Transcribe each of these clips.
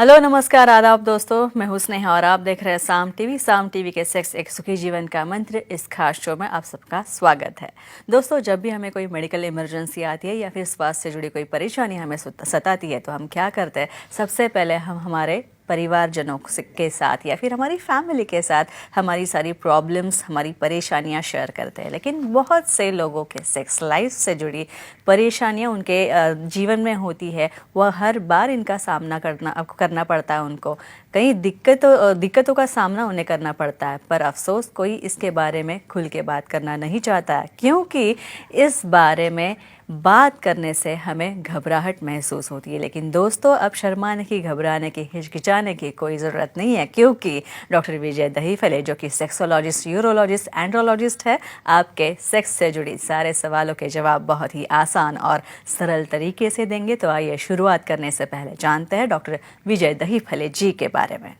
Hello नमस्कार आदाब दोस्तों, मैं हूं स्नेहा और आप देख रहे हैं साम टीवी के सेक्स एक सुखी जीवन का मंत्र। इस खास शो में आप सबका स्वागत है। दोस्तों, जब भी हमें कोई मेडिकल इमरजेंसी आती है या फिर स्वास्थ्य से जुड़ी कोई परेशानी हमें सताती है तो हम क्या करते हैं? सबसे पहले हम हमारे परिवारजनों के साथ या फिर हमारी फैमिली के साथ हमारी सारी प्रॉब्लम्स, हमारी परेशानियां शेयर करते हैं। लेकिन बहुत से लोगों के सेक्स लाइफ से जुड़ी परेशानियां उनके जीवन में होती है, वह हर बार इनका सामना करना पड़ता है उनको। कई दिक्कतों का सामना उन्हें करना पड़ता है, पर अफसोस कोई इसके बारे में खुल के बात करना नहीं चाहता है, क्योंकि इस बारे में बात करने से हमें घबराहट महसूस होती है। लेकिन दोस्तों, अब शर्माने की, घबराने की, हिचकिचाने की कोई ज़रूरत नहीं है, क्योंकि डॉक्टर विजय दहीफले, जो कि सेक्सोलॉजिस्ट, यूरोलॉजिस्ट, एंड्रोलॉजिस्ट है, आपके सेक्स से जुड़ी सारे सवालों के जवाब बहुत ही आसान और सरल तरीके से देंगे। तो आइए शुरुआत करने से पहले जानते हैं डॉक्टर विजय दहीफले जी के बारे में।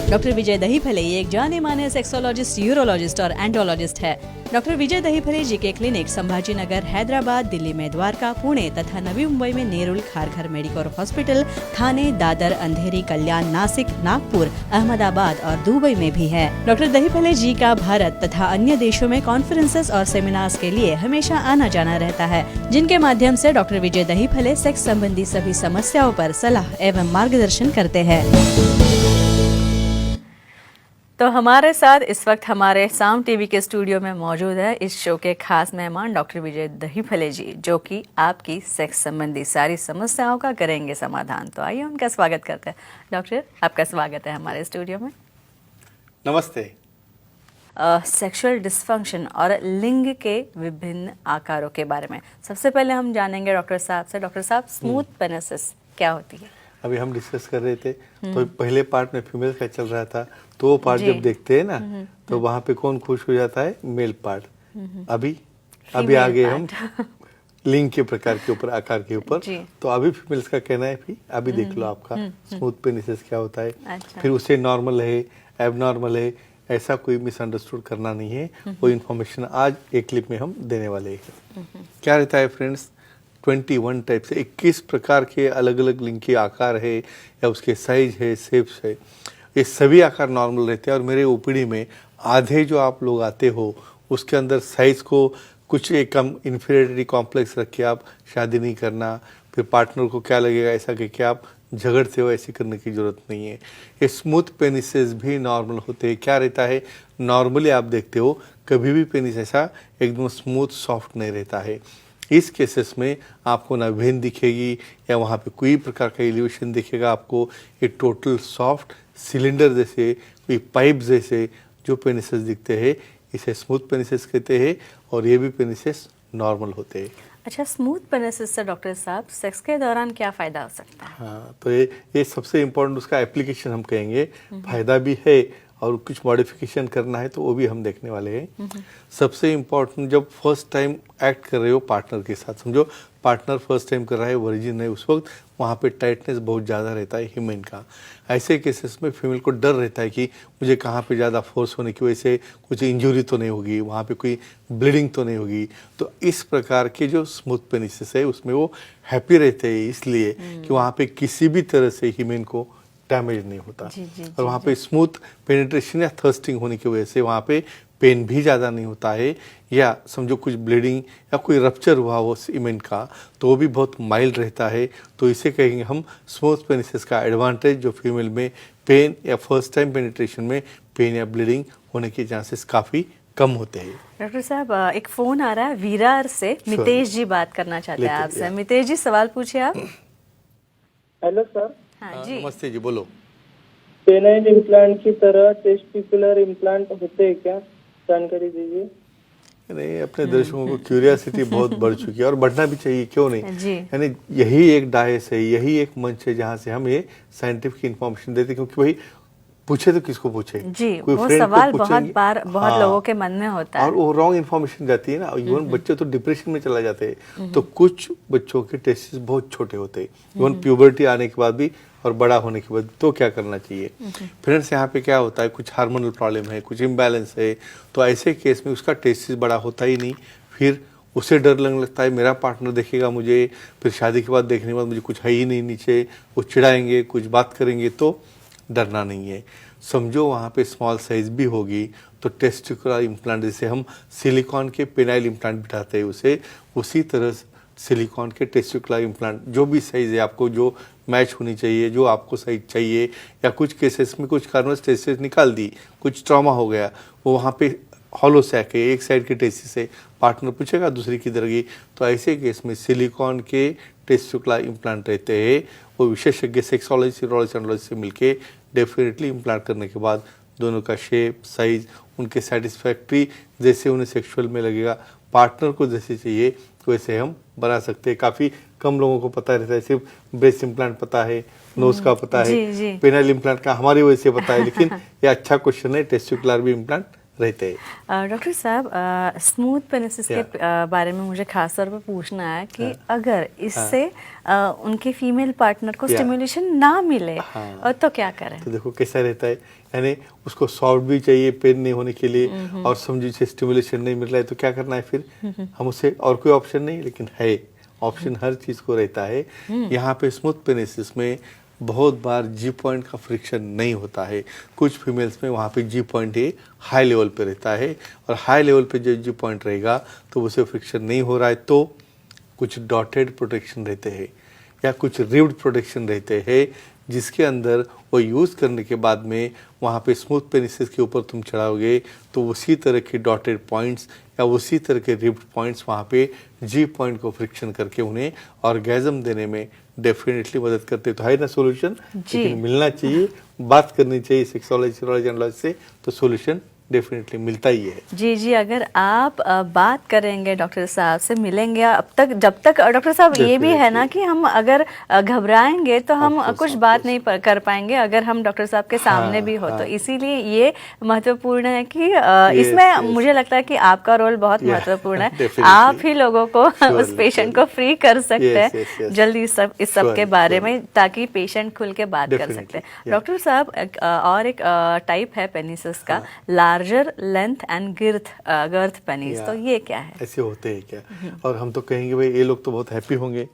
डॉक्टर विजय दहीफले एक जाने माने सेक्सोलॉजिस्ट, यूरोलॉजिस्ट और एंड्रोलॉजिस्ट है। डॉक्टर विजय दहीफले जी के क्लिनिक संभाजी नगर, हैदराबाद, दिल्ली में द्वारका, पुणे तथा नवी मुंबई में नेरुल, खारघर मेडिकोर हॉस्पिटल, थाने, दादर, अंधेरी, कल्याण, नासिक, नागपुर, अहमदाबाद और दुबई में भी है। डॉक्टर दहीफले जी का भारत तथा अन्य देशों में कॉन्फ्रेंसेस और सेमिनार्स के लिए हमेशा आना जाना रहता है, जिनके माध्यम से डॉक्टर विजय दहीफले सेक्स संबंधी सभी समस्याओं पर सलाह एवं मार्गदर्शन करते हैं। तो हमारे साथ इस वक्त हमारे साम टीवी के स्टूडियो में मौजूद है इस शो के खास मेहमान डॉक्टर विजय दहीफले जी, जो कि आपकी सेक्स संबंधी सारी समस्याओं का करेंगे समाधान। तो आइए उनका स्वागत करते हैं। डॉक्टर, आपका स्वागत है हमारे स्टूडियो में। नमस्ते। सेक्सुअल डिस्फंक्शन और लिंग के विभिन्न आकारों के बारे में सबसे पहले हम जानेंगे डॉक्टर साहब से। डॉक्टर साहब, स्मूथ पेनिस क्या होती है? अभी हम डिस्कस कर रहे थे तो पहले पार्ट में फीमेल का चल रहा था, तो वो पार्ट जब देखते हैं ना तो वहाँ पे कौन खुश हो जाता है? Male part. अभी आगे हम लिंग के प्रकार के ऊपर, आकार के ऊपर। तो अभी फीमेल्स का कहना है, अभी देख लो आपका स्मूथ पेनिस क्या होता है। अच्छा। फिर उसे नॉर्मल है, एबनॉर्मल है, ऐसा कोई मिसअंडरस्टूड करना नहीं है। वो इन्फॉर्मेशन आज एक क्लिप में हम देने वाले हैं। क्या रहता है फ्रेंड्स? 21 टाइप से 21 प्रकार के अलग अलग लिंग के आकार है या उसके साइज है, शेप्स है। ये सभी आकार नॉर्मल रहते हैं। और मेरे ओपीडी में आधे जो आप लोग आते हो उसके अंदर साइज को कुछ एक कम इन्फीरियरिटी कॉम्प्लेक्स रख के आप शादी नहीं करना, फिर पार्टनर को क्या लगेगा ऐसा कि आप झगड़ते हो, ऐसी करने की जरूरत नहीं है। ये स्मूथ पेनिसेस भी नॉर्मल होते हैं। क्या रहता है? नॉर्मली आप देखते हो कभी भी पेनिस ऐसा एकदम स्मूथ सॉफ्ट नहीं रहता है। इस केसेस में आपको ना वेन दिखेगी या वहाँ पे कोई प्रकार का एलिवेशन दिखेगा आपको। ये टोटल सॉफ्ट सिलेंडर जैसे, कोई पाइप जैसे जो पेनिसेस दिखते हैं, इसे स्मूथ पेनिसेस कहते हैं। और ये भी पेनिसेस नॉर्मल होते हैं। अच्छा, स्मूथ पेनिस से डॉक्टर साहब सेक्स के दौरान क्या फ़ायदा हो सकता है? हाँ, तो ये सबसे इम्पोर्टेंट उसका एप्लीकेशन हम कहेंगे। फायदा भी है और कुछ मॉडिफिकेशन करना है तो वो भी हम देखने वाले हैं। सबसे इम्पोर्टेंट, जब फर्स्ट टाइम एक्ट कर रहे हो पार्टनर के साथ, समझो पार्टनर फर्स्ट टाइम कर रहा है, वर्जिन है, उस वक्त वहाँ पे टाइटनेस बहुत ज़्यादा रहता है ह्यूमन का। ऐसे केसेस में फीमेल को डर रहता है कि मुझे कहाँ पे ज़्यादा फोर्स होने की वजह से कुछ इंजरी तो नहीं होगी, वहाँ पे कोई ब्लीडिंग तो नहीं होगी। तो इस प्रकार के जो स्मूथ पेनिस है उसमें वो हैप्पी रहते हैं, इसलिए कि वहाँ पे किसी भी तरह से ह्यूमन को डैमेज नहीं होता। और वहाँ पे स्मूथ पेनिट्रेशन या थर्स्टिंग होने की वजह से वहाँ पे पेन भी ज़्यादा नहीं होता है। या समझो कुछ ब्लीडिंग या कोई रप्चर हुआ हो सीमेंट का तो वो भी बहुत माइल्ड रहता है। तो इसे कहेंगे हम स्मूथ पेनिसेस का एडवांटेज, जो फीमेल में पेन या फर्स्ट टाइम पेनिट्रेशन में पेन या ब्लीडिंग होने के चांसेस काफ़ी कम होते हैं। डॉक्टर साहब, एक फ़ोन आ रहा है विरार से। मितेश जी बात करना चाहते हैं आपसे। मितेश जी, सवाल पूछिए आप। Hello sir. हाँ जी, नमस्ते जी, बोलो। पेनाइल इम्प्लांट की तरह टेस्टिकुलर इम्प्लांट होते हैं क्या? जानकारी दीजिए। नहीं, अपने दर्शकों को क्यूरियोसिटी बहुत बढ़ चुकी है और बढ़ना भी चाहिए, क्यों नहीं। यानी यही एक डायस है, यही एक मंच है जहाँ से हम ये साइंटिफिक इंफॉर्मेशन देते, क्योंकि भाई पूछे तो किसको पूछे जी, कोई वो फ्रेंड सवाल को बहुत लोगों के मन में होता है और वो रॉन्ग इन्फॉर्मेशन जाती है ना। इवन बच्चे तो डिप्रेशन में चला जाते हैं। तो कुछ बच्चों के टेस्टिस बहुत छोटे होते हैं, इवन प्यूबर्टी आने के बाद भी और बड़ा होने के बाद। तो क्या करना चाहिए फ्रेंड्स? यहाँ पे क्या होता है, कुछ हार्मोनल प्रॉब्लम है, कुछ इम्बैलेंस है, तो ऐसे केस में उसका टेस्टिस बड़ा होता ही नहीं, फिर उसे डर लगने लगता है मेरा पार्टनर देखेगा मुझे, फिर शादी के बाद देखने के बाद मुझे कुछ है ही नहीं नीचे, वो चिढ़ाएंगे, कुछ बात करेंगे, तो डरना नहीं है। समझो वहाँ पे स्मॉल साइज भी होगी तो टेस्टिकुलर इम्प्लांट, जैसे हम सिलिकॉन के पेनाइल इम्प्लांट बिठाते हैं उसे, उसी तरह सिलिकॉन के टेस्टिकुलर इम्प्लांट जो भी साइज़ है आपको जो मैच होनी चाहिए, जो आपको साइज चाहिए, या कुछ केसेस में कुछ कारणवश टेस्टिस निकाल दी, कुछ ट्रॉमा हो गया, वो वहाँ पे हॉलो सैक है, एक साइड के टेस्टिस से पार्टनर पूछेगा दूसरी किधर गई, तो ऐसे केस में सिलिकॉन के टेस्टिकुलर इम्प्लांट रहते हैं, वो विशेषज्ञ सेक्सोलॉजी यूरोलॉजी एंडोलॉजी से मिलके डेफिनेटली इम्प्लांट करने के बाद दोनों का शेप साइज उनके सेटिस्फैक्ट्री, जैसे उन्हें सेक्सुअल में लगेगा, पार्टनर को जैसे चाहिए वैसे हम बना सकते हैं। काफ़ी कम लोगों को पता रहता है, सिर्फ ब्रेस्ट इम्प्लांट पता है, नोज का पता है, पेनाइल इम्प्लांट का हमारी वजह से पता है, लेकिन ये अच्छा क्वेश्चन है, टेस्टिकुलर भी इम्प्लांट रहते हैं। डॉक्टर साहब, स्मूथ पेनिसिस के बारे में मुझे खास तौर पर पूछना है कि अगर इससे उनके फीमेल पार्टनर को स्टिमुलेशन ना मिले और तो क्या करें? तो देखो कैसा रहता है, यानी उसको सॉफ्ट भी चाहिए पेन नहीं होने के लिए, और समझिए स्टिमुलेशन नहीं मिल रहा है तो क्या करना है फिर? हम उसे, और कोई ऑप्शन नहीं, लेकिन है ऑप्शन, हर चीज को रहता है। यहाँ पे स्मूथ पेनिसिस में बहुत बार जी पॉइंट का फ्रिक्शन नहीं होता है, कुछ फीमेल्स में वहाँ पे जी पॉइंट हाई लेवल पे रहता है, और हाई लेवल पे जो जी पॉइंट रहेगा तो उसे फ्रिक्शन नहीं हो रहा है, तो कुछ डॉटेड प्रोटेक्शन रहते हैं या कुछ रिव्ड प्रोटेक्शन रहते हैं, जिसके अंदर वो यूज़ करने के बाद में वहाँ पे स्मूथ पेनिसिस के ऊपर तुम चढ़ाओगे तो उसी तरह के डॉटेड पॉइंट्स या उसी तरह के रिव्ड पॉइंट्स वहाँ पे जी पॉइंट को फ्रिक्शन करके उन्हें ऑर्गेजम देने में डेफिनेटली मदद करते। तो है ना सोल्यूशन, लेकिन मिलना चाहिए, बात करनी चाहिए सेक्सोलॉजी यूरोलॉजी एंडोलॉजी से, तो सोल्यूशन डेफिनेटली मिलता ही है। जी जी, अगर आप बात करेंगे डॉक्टर साहब से, मिलेंगे अब तक, जब तक डॉक्टर साहब ये भी है ना कि हम अगर घबराएंगे तो हम कुछ बात नहीं कर पाएंगे अगर हम डॉक्टर साहब के सामने भी हो, तो इसीलिए ये महत्वपूर्ण है कि इसमें मुझे लगता है कि आपका रोल बहुत महत्वपूर्ण है। आप ही लोगों को उस पेशेंट को फ्री कर सकते हैं जल्दी इस सब के बारे में, ताकि पेशेंट खुल के बात कर सकते हैं। डॉक्टर साहब, और एक टाइप है पेनिसिस का, larger length and girth penis, तो ये क्या है? ऐसे होते हैं क्या? और हम तो कहेंगे भाई ये लोग तो बहुत हैप्पी होंगे,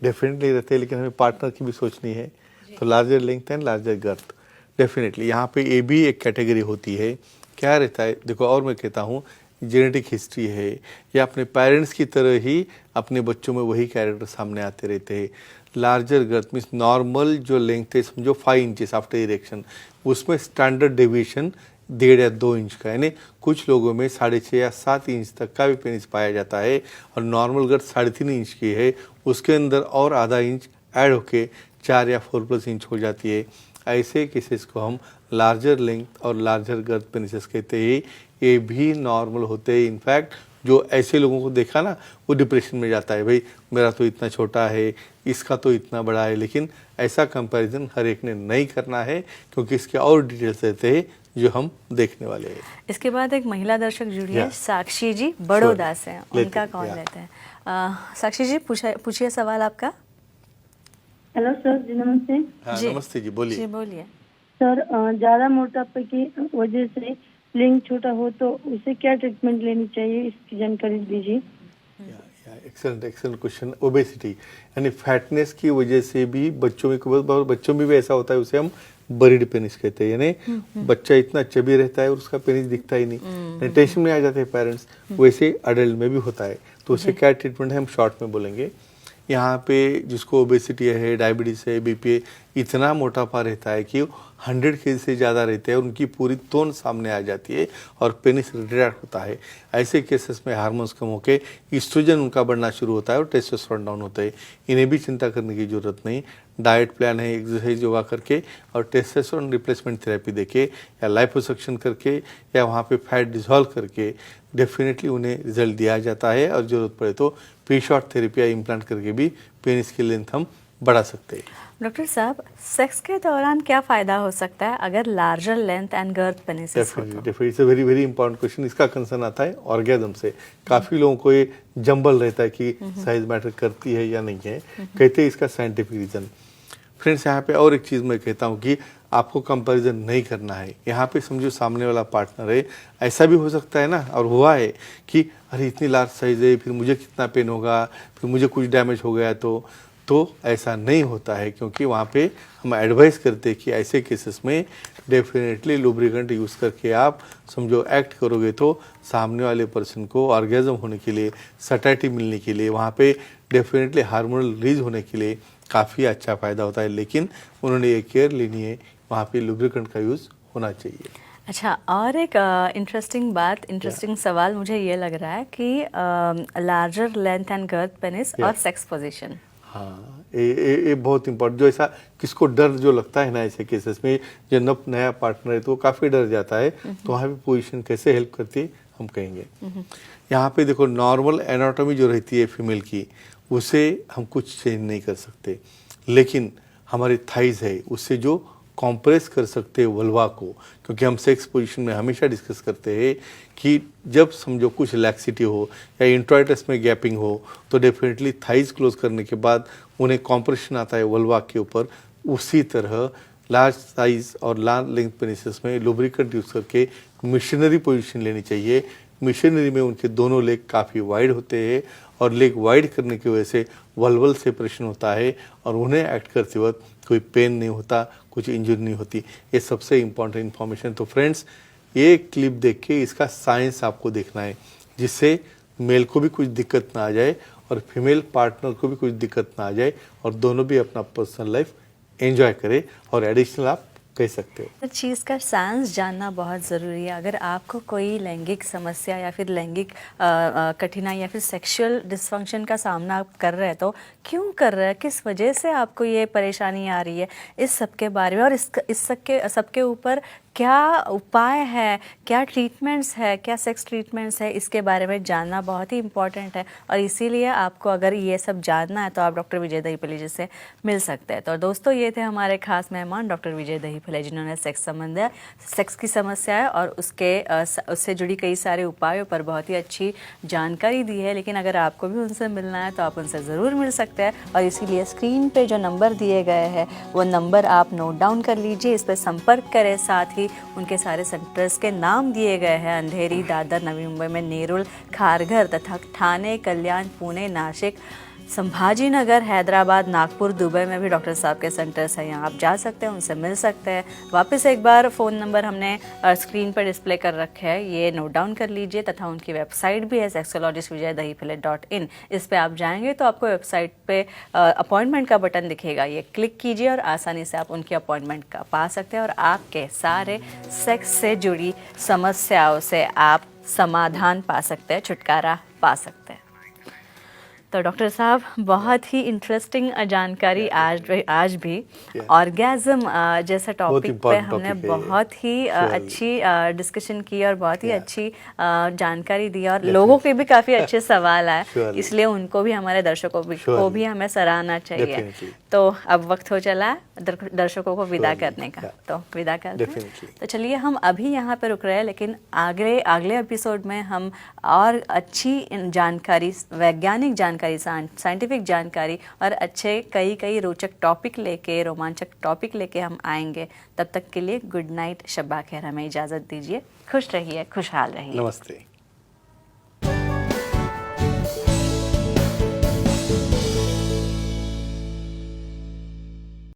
डेफिनेटली रहते हैं, लेकिन हमें पार्टनर की भी सोचनी है, तो larger length and larger girth definitely यहाँ पे ये भी एक कैटेगरी होती है। क्या रहता है देखो, और मैं कहता हूँ जेनेटिक हिस्ट्री है या अपने पेरेंट्स की तरह ही अपने बच्चों में वही कैरेक्टर सामने आते रहते हैं। लार्जर गर्थ मीन्स नॉर्मल जो लेंथ है समझो 5 इंचेस आफ्टर इरेक्शन, उसमें स्टैंडर्ड डेविएशन 1.5 या 2 इंच का, यानी कुछ लोगों में 6.5 या 7 इंच तक का भी पेनिस पाया जाता है, और नॉर्मल गर्थ 3.5 इंच की है, उसके अंदर और आधा इंच ऐड होके 4 या 4+ इंच हो जाती है। ऐसे केसेस को हम लार्जर लेंथ और लार्जर गर्थ पेनिसेस कहते हैं। ये भी नॉर्मल होते हैं। इनफैक्ट जो ऐसे लोगों को देखा ना, वो डिप्रेशन में जाता है, भाई मेरा तो इतना छोटा है, इसका तो इतना बड़ा है, लेकिन ऐसा कंपैरिजन हर एक ने नहीं करना है, क्योंकि इसके और डिटेल्स रहते हैं जो हम देखने वाले हैं। इसके बाद एक महिला दर्शक जुड़ी है, साक्षी जी बड़ौदा से हैं, उनका कॉल लेते हैं। साक्षी जी, पूछिए सवाल आपका। हेलो सर जी, नमस्ते। हाँ, नमस्ते जी, बोलिए। जी बोलिए सर, ज़्यादा मोटापे की वजह से लिंग छोटा हो तो उसे क्या ट्रीटमेंट लेनी चाहिए, इसकी जानकारी दीजिए। Excellent question. ओबेसिटी यानी फैटनेस की वजह से भी बच्चों में, बहुत बच्चों में भी ऐसा होता है, उसे हम बरीड पेनिस कहते हैं, यानी बच्चा इतना चबी रहता है और उसका पेनिस दिखता ही नहीं, टेंशन में आ जाते हैं पेरेंट्स। वैसे अडल्ट में भी होता है, तो उसे क्या ट्रीटमेंट है हम शॉर्ट में बोलेंगे। यहाँ पे जिसको ओबेसिटी है, डायबिटीज है, बीपी है, इतना मोटापा रहता है कि 100 kg से ज़्यादा रहते हैं, उनकी पूरी तोन सामने आ जाती है और पेनिस रिट्रैक्ट होता है। ऐसे केसेस में हार्मोन्स कम होकर ईस्ट्रोजन उनका बढ़ना शुरू होता है और टेस्टोस्टेरोन डाउन होता है। इन्हें भी चिंता करने की जरूरत नहीं, डाइट प्लान है, एक्सरसाइज योगा करके और टेस्टोस्टेरोन रिप्लेसमेंट थेरेपी देके या लाइपोसक्शन करके या वहाँ पे फैट डिसॉल्व करके डेफिनेटली उन्हें रिजल्ट दिया जाता है, और ज़रूरत पड़े तो प्री-शॉट थेरेपी या इम्प्लांट करके भी पेनिस की लेंथ हम बढ़ा सकते हैं। डॉक्टर साहब, सेक्स के दौरान क्या फ़ायदा हो सकता है अगर larger length and girth penis हो? Definitely it's a very very important question. इसका कंसर्न आता है ऑर्गेजम से। काफ़ी लोगों को ये जंबल रहता है कि साइज मैटर करती है या नहीं है, कहते हैं इसका साइंटिफिक रीज़न। फ्रेंड्स, यहाँ पे और एक चीज़ मैं कहता हूँ कि आपको कंपैरिजन नहीं करना है। यहाँ पे समझो सामने वाला पार्टनर है, ऐसा भी हो सकता है ना, और हुआ है कि अरे इतनी लार्ज साइज है, फिर मुझे कितना पेन होगा, फिर मुझे कुछ डैमेज हो गया तो ऐसा नहीं होता है, क्योंकि वहाँ पे हम एडवाइस करते हैं कि ऐसे केसेस में डेफिनेटली लुब्रिकेंट यूज़ करके आप समझो एक्ट करोगे तो सामने वाले पर्सन को ऑर्गेजम होने के लिए, सटाइटी मिलने के लिए, वहाँ पे डेफिनेटली हार्मोनल रिलीज होने के लिए काफ़ी अच्छा फ़ायदा होता है। लेकिन उन्होंने ये केयर लेनी है, वहाँ पे लुब्रिकेंट का यूज़ होना चाहिए। अच्छा, और एक इंटरेस्टिंग सवाल मुझे ये लग रहा है कि larger length and girth penis और सेक्स पोजीशन। हाँ, ये बहुत इम्पोर्टेंट, जो ऐसा किसको डर जो लगता है ना ऐसे केसेस में, जब नया पार्टनर है तो वो काफ़ी डर जाता है, तो वहाँ पे पोजीशन कैसे हेल्प करती है हम कहेंगे। यहाँ पे देखो, नॉर्मल एनाटॉमी जो रहती है फीमेल की, उसे हम कुछ चेंज नहीं कर सकते, लेकिन हमारे थाइज है उससे जो कॉम्प्रेस कर सकते हैं वल्वा को, क्योंकि हम सेक्स पोजीशन में हमेशा डिस्कस करते हैं कि जब समझो कुछ लैक्सिटी हो या इंट्राइटस में गैपिंग हो तो डेफिनेटली थाइज क्लोज करने के बाद उन्हें कॉम्प्रेशन आता है वल्वा के ऊपर। उसी तरह लार्ज साइज और लार्ज लेंथ पेनिसेस में लुब्रिकेंट यूज करके मिशनरी पोजीशन लेनी चाहिए। मिशनरी में उनके दोनों लेग काफ़ी वाइड होते हैं और लेग वाइड करने की वजह से वल्वल सेपरेशन होता है और उन्हें एक्ट करते वक्त कोई पेन नहीं होता, कुछ इंजरी नहीं होती। ये सबसे इम्पॉर्टेंट इन्फॉर्मेशन। तो फ्रेंड्स, ये क्लिप देख के इसका साइंस आपको देखना है, जिससे मेल को भी कुछ दिक्कत ना आ जाए और फीमेल पार्टनर को भी कुछ दिक्कत ना आ जाए और दोनों भी अपना पर्सनल लाइफ एंजॉय करें। और एडिशनल आप कह सकते हो, हर चीज़ का साइंस जानना बहुत ज़रूरी है। अगर आपको कोई लैंगिक समस्या या फिर लैंगिक कठिनाई या फिर सेक्सुअल डिसफंक्शन का सामना आप कर रहे हैं, तो क्यों कर रहे हैं, किस वजह से आपको ये परेशानी आ रही है, इस सब के बारे में और इस सबके ऊपर क्या उपाय है, क्या ट्रीटमेंट्स है, क्या सेक्स ट्रीटमेंट्स है, इसके बारे में जानना बहुत ही इम्पॉर्टेंट है। और इसीलिए आपको अगर ये सब जानना है तो आप डॉक्टर विजय दहीफले जी से मिल सकते हैं। तो दोस्तों, ये थे हमारे खास मेहमान डॉक्टर विजय दहीफले, जिन्होंने सेक्स की समस्या है और उससे जुड़ी कई सारे उपायों पर बहुत ही अच्छी जानकारी दी है। लेकिन अगर आपको भी उनसे मिलना है तो आप उनसे ज़रूर मिल सकते हैं और इसीलिए स्क्रीन पे जो नंबर दिए गए हैं वो नंबर आप नोट डाउन कर लीजिए, इस पर संपर्क करें। साथ ही उनके सारे सेंटर्स के नाम दिए गए हैं, अंधेरी, दादर, नवी मुंबई में नेरुल, खारघर तथा ठाणे, कल्याण, पुणे, नासिक, संभाजीनगर, हैदराबाद, नागपुर, दुबई में भी डॉक्टर साहब के सेंटर्स हैं। यहाँ आप जा सकते हैं, उनसे मिल सकते हैं। वापस एक बार फ़ोन नंबर हमने स्क्रीन पर डिस्प्ले कर रखे हैं, ये नोट डाउन कर लीजिए। तथा उनकी वेबसाइट भी है sexologistvijaydahipale.in। इस पे आप जाएंगे तो आपको वेबसाइट पे अपॉइंटमेंट का बटन दिखेगा, ये क्लिक कीजिए और आसानी से आप उनकी अपॉइंटमेंट का पा सकते हैं और आपके सारे सेक्स से जुड़ी समस्याओं से आप समाधान पा सकते हैं, छुटकारा पा सकते हैं। तो डॉक्टर साहब, बहुत ही इंटरेस्टिंग जानकारी आज भी ऑर्गेज़म जैसा टॉपिक पे हमने बहुत ही अच्छी डिस्कशन की और बहुत ही अच्छी जानकारी दी और लोगों के भी काफ़ी अच्छे सवाल आए, इसलिए उनको भी, हमारे दर्शकों को भी हमें सराहना चाहिए। तो अब वक्त हो चला दर्शकों को विदा करने का, तो विदा करते हैं। तो चलिए, हम अभी यहाँ पे रुक रहे हैं, लेकिन अगले एपिसोड में हम और अच्छी जानकारी, वैज्ञानिक जानकारी, साइंटिफिक जानकारी और अच्छे कई रोचक टॉपिक लेके, रोमांचक टॉपिक लेके हम आएंगे। तब तक के लिए गुड नाइट, शब्बा खैर, हमें इजाज़त दीजिए। खुश रहिए, खुशहाल रहिए। नमस्ते।